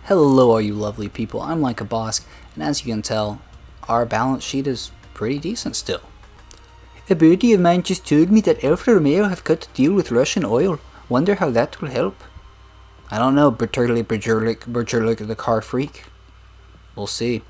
Hello all you lovely people, I'm like a boss, and as you can tell, our balance sheet is pretty decent still. A buddy of mine just told me that Alfa and Romeo have cut a deal with Russian oil. Wonder how that will help. I don't know, Berturlik the car freak. We'll see.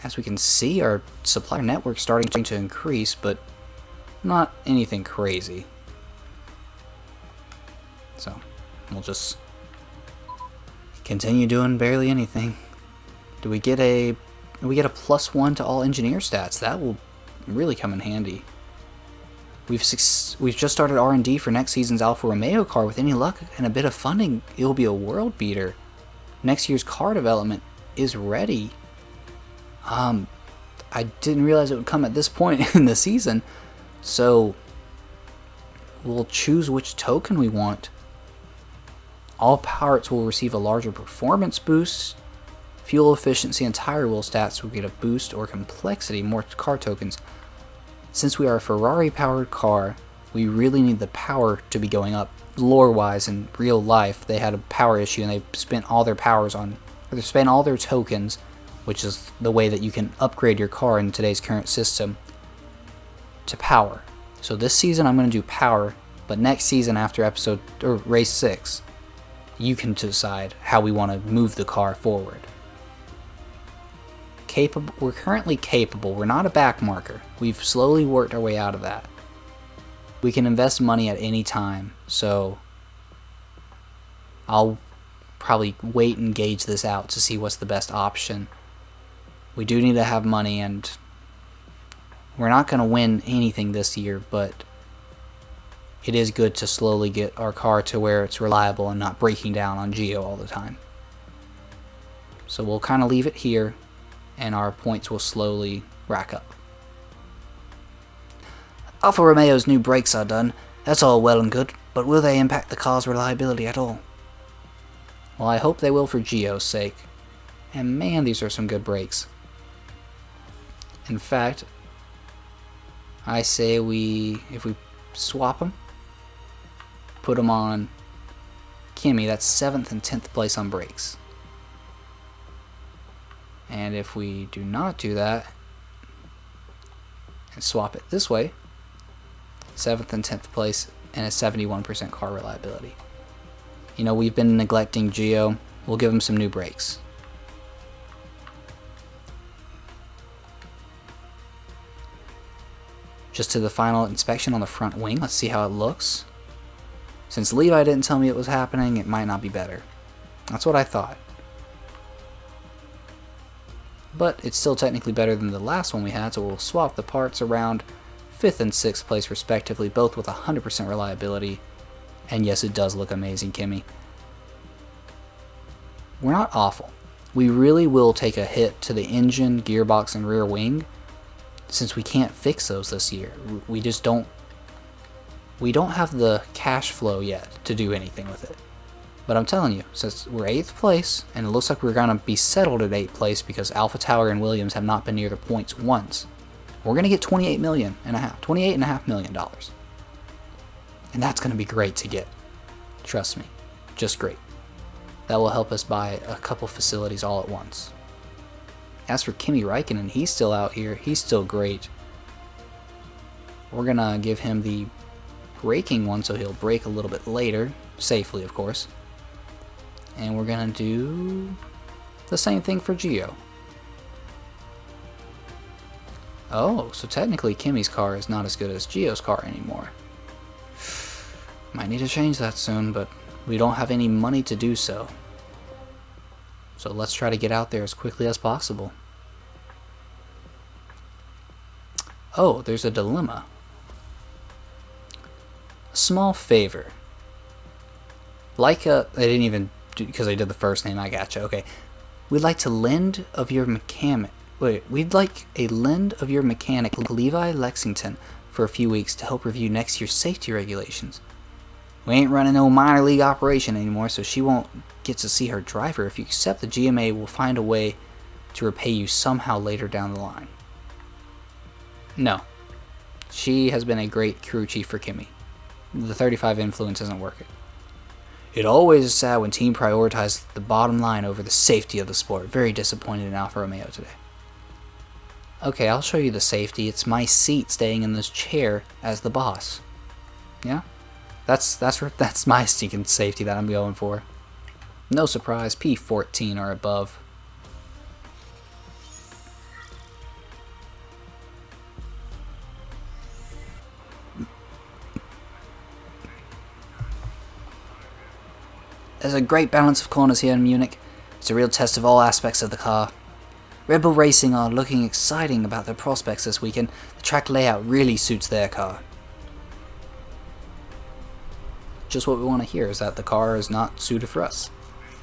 As we can see, our supplier network's starting to increase, but not anything crazy. So, we'll just continue doing barely anything. Do we get a +1 to all engineer stats? That will really come in handy. We've just started R&D for next season's Alfa Romeo car. With any luck and a bit of funding, it will be a world beater. Next year's car development is ready. I didn't realize it would come at this point in the season, so we'll choose which token we want. All parts will receive a larger performance boost. Fuel efficiency and tire wheel stats will get a boost or complexity, more car tokens. Since we are a Ferrari-powered car, we really need the power to be going up. Lore-wise, in real life, they had a power issue and they spent all their tokens, which is the way that you can upgrade your car in today's current system, to power. So this season I'm going to do power, but next season after race 6, you can decide how we want to move the car forward. We're currently capable. We're not a back marker. We've slowly worked our way out of that. We can invest money at any time, so I'll probably wait and gauge this out to see what's the best option. We do need to have money, and we're not going to win anything this year, but it is good to slowly get our car to where it's reliable and not breaking down on Geo all the time. So we'll kind of leave it here, and our points will slowly rack up. Alfa Romeo's new brakes are done. That's all well and good, but will they impact the car's reliability at all? Well, I hope they will for Geo's sake. And man, these are some good brakes. In fact, I say if we swap them, put them on Kimi, that's 7th and 10th place on brakes. And if we do not do that, and swap it this way, 7th and 10th place, and a 71% car reliability. You know, we've been neglecting Geo. We'll give him some new brakes. Just to the final inspection on the front wing. Let's see how it looks. Since Levi didn't tell me it was happening, it might not be better. That's what I thought. But it's still technically better than the last one we had, so we'll swap the parts around 5th and 6th place respectively, both with 100% reliability. And yes, it does look amazing, Kimi. We're not awful. We really will take a hit to the engine, gearbox, and rear wing, since we can't fix those this year. We don't have the cash flow yet to do anything with it. But I'm telling you, since we're 8th place, and it looks like we're going to be settled at 8th place because Alpha Tower and Williams have not been near the points once, we're going to get $28.5 million. And that's going to be great to get. Trust me. Just great. That will help us buy a couple facilities all at once. As for Kimi Räikkönen, he's still out here. He's still great. We're going to give him the braking one, so he'll brake a little bit later. Safely, of course. And we're going to do the same thing for Geo. Oh, so technically Kimi's car is not as good as Geo's car anymore. Might need to change that soon, but we don't have any money to do so. So let's try to get out there as quickly as possible. Oh, there's a dilemma. A small favor. I didn't even do, because I did the first name, I gotcha, okay. We'd like a lend of your mechanic, Levi Lexington, for a few weeks to help review next year's safety regulations. We ain't running no minor league operation anymore, so she won't get to see her driver. If you accept, the GMA will find a way to repay you somehow later down the line. No. She has been a great crew chief for Kimi. The 35 influence isn't working. It always is sad when team prioritizes the bottom line over the safety of the sport. Very disappointed in Alfa Romeo today. Okay, I'll show you the safety. It's my seat staying in this chair as the boss. Yeah? That's my stinking safety that I'm going for. No surprise, P14 or above. There's a great balance of corners here in Munich. It's a real test of all aspects of the car. Red Bull Racing are looking exciting about their prospects this weekend. The track layout really suits their car. Just what we want to hear is that the car is not suited for us.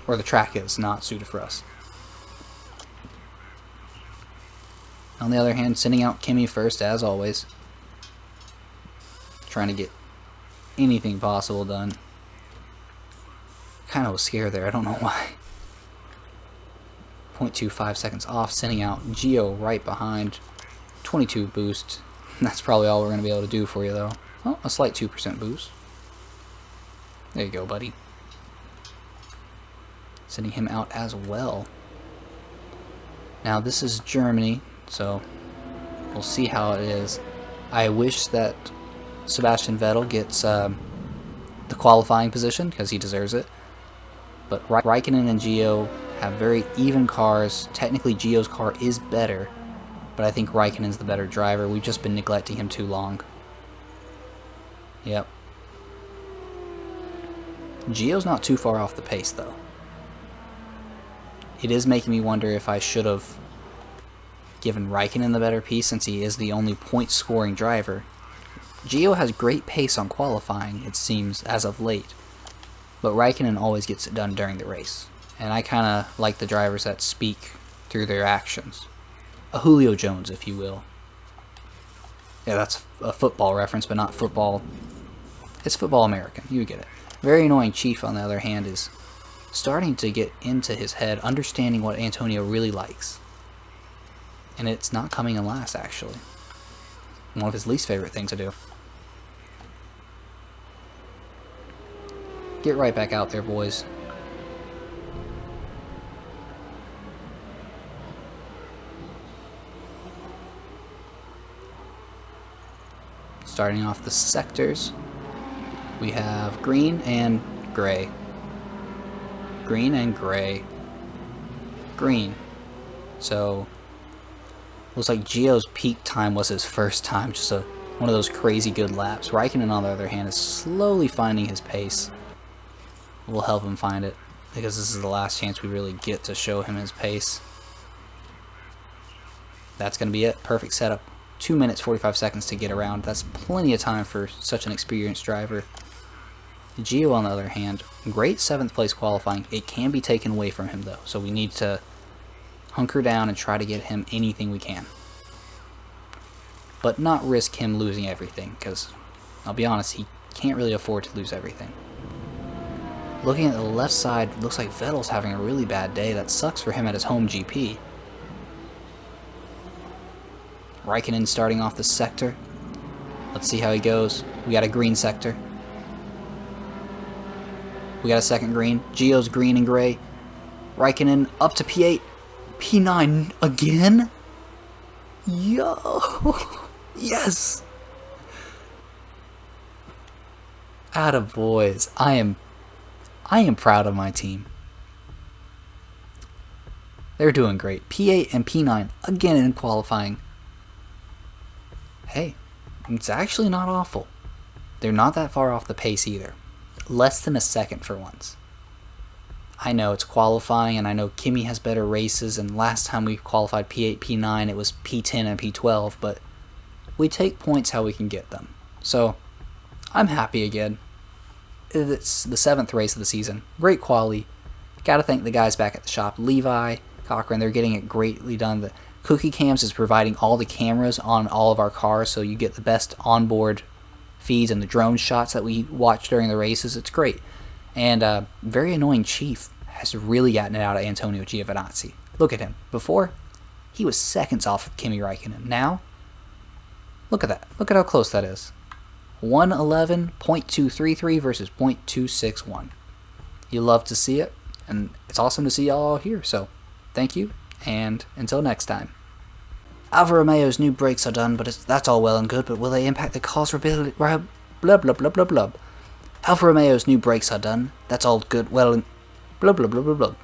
Or the track is not suited for us. On the other hand, sending out Kimi first as always. Trying to get anything possible done. Kind of was scared there, I don't know why. 0.25 seconds off, sending out Gio right behind. 22 boost. That's probably all we're going to be able to do for you though. Oh, a slight 2% boost. There you go, buddy. Sending him out as well. Now this is Germany, so we'll see how it is. I wish that Sebastian Vettel gets the qualifying position because he deserves it. But Raikkonen and Gio have very even cars. Technically, Gio's car is better, but I think Raikkonen's the better driver. We've just been neglecting him too long. Yep. Gio's not too far off the pace, though. It is making me wonder if I should have given Raikkonen the better piece since he is the only point-scoring driver. Gio has great pace on qualifying, it seems, as of late. But Raikkonen always gets it done during the race. And I kind of like the drivers that speak through their actions. A Julio Jones, if you will. Yeah, that's a football reference, but not football. It's football American, you get it. Very annoying Chief, on the other hand, is starting to get into his head, understanding what Antonio really likes. And it's not coming in last, actually. One of his least favorite things to do. Get right back out there, boys. Starting off the sectors, we have green and gray. Green and gray. Green. So, looks like Gio's peak time was his first time, just one of those crazy good laps. Raikkonen, on the other hand, is slowly finding his pace. We'll help him find it, because this is the last chance we really get to show him his pace. That's going to be it. Perfect setup. 2 minutes, 45 seconds to get around. That's plenty of time for such an experienced driver. Gio, on the other hand, great 7th place qualifying. It can be taken away from him, though, so we need to hunker down and try to get him anything we can. But not risk him losing everything, because, I'll be honest, he can't really afford to lose everything. Looking at the left side, looks like Vettel's having a really bad day. That sucks for him at his home GP. Raikkonen starting off the sector. Let's see how he goes. We got a green sector. We got a second green. Gio's green and gray. Raikkonen up to P8. P9 again? Yo! Yes! Attaboys. I am proud of my team. They're doing great. P8 and P9 again in qualifying. Hey, it's actually not awful. They're not that far off the pace either. Less than a second for once. I know it's qualifying, and I know Kimi has better races, and last time we qualified P8, P9, it was P10 and P12, but we take points how we can get them. So, I'm happy again. It's the 7th race of the season. Great quality. Gotta thank the guys back at the shop. Levi, Cochran, they're getting it greatly done. The Cookie Cams is providing all the cameras on all of our cars, so you get the best onboard feeds and the drone shots that we watch during the races. It's great. And very annoying Chief has really gotten it out of Antonio Giovinazzi. Look at him. Before, he was seconds off of Kimi Räikkönen. Now, look at that. Look at how close that is. 111.233 versus 0.261. You love to see it, and it's awesome to see y'all all here. So, thank you, and until next time. Alfa Romeo's new brakes are done, but that's all well and good, but will they impact the car's ability? Blah, blah, blah, blah, blah. Alfa Romeo's new brakes are done. That's all good, well, and blah, blah, blah, blah, blah.